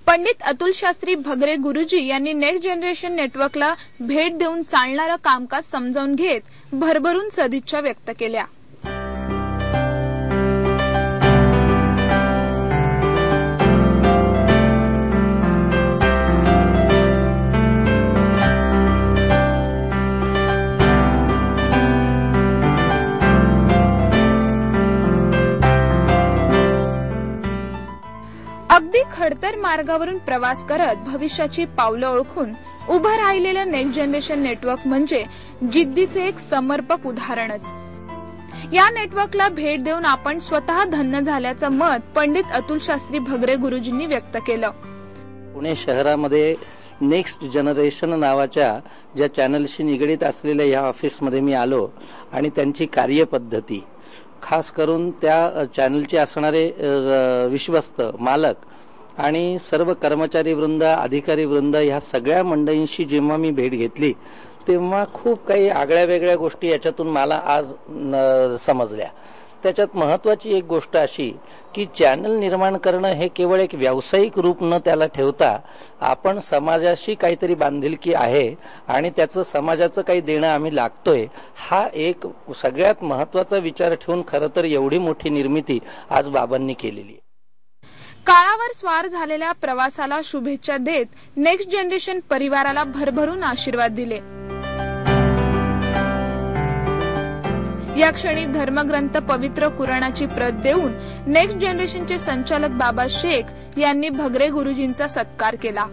पंडित अतुल शास्त्री भगरे गुरुजी यांनी next generation नेटवर्कला भेट देऊन चालणारं कामकाज समजावून घेत भरभरून सदिच्छा व्यक्त केल्या। अगदी खडतर मार्गावरून प्रवास करत भविष्याची पावलं ओळखून उभं राहिलेलं नेक्स्ट जनरेशन नेटवर्क म्हणजे जिद्दीचे एक समर्पक उदाहरणच। या नेटवर्कला भेट देऊन आपण स्वतः धन्य झाल्याचं मत पंडित अतुल शास्त्री भगरे गुरुजींनी व्यक्त केलं। पुणे शहरामध्ये नेक्स्ट जनरेशन नावाच्या ज्या चॅनलशी निगडीत असलेल्या या ऑफिसमध्ये मी आलो आणि त्यांची कार्यपद्धती, खास करून त्या चॅनलचे असणारे विश्वस्त मालक आणि सर्व कर्मचारी वृंद, अधिकारी वृंद ह्या सगळ्या मंडळींशी जेव्हा मी भेट घेतली तेव्हा खूप काही आगळ्या वेगळ्या गोष्टी याच्यातून मला आज समजल्या। त्याच्यात महत्त्वाची एक गोष्ट अशी की चॅनल निर्माण करणं हे केवळ एक व्यावसायिक रूप न त्याला ठेवता आपण समाजाशी काहीतरी बांधिलकी आहे आणि त्याचं समाजाचं काही देणं आम्ही लागतोय, हा एक सगळ्यात महत्त्वाचा विचार ठेवून खरं तर एवढी मोठी निर्मिती आज बाबांनी केलेली आहे। काळावर स्वार झालेल्या प्रवासाला शुभेच्छा देत नेक्स्ट जनरेशन परिवाराला भरभरून आशीर्वाद दिले। या क्षणी धर्मग्रंथ पवित्र कुराणाची प्रत देऊन नेक्स्ट जनरेशनचे संचालक बाबा शेख यांनी भगरे गुरुजींचा सत्कार केला।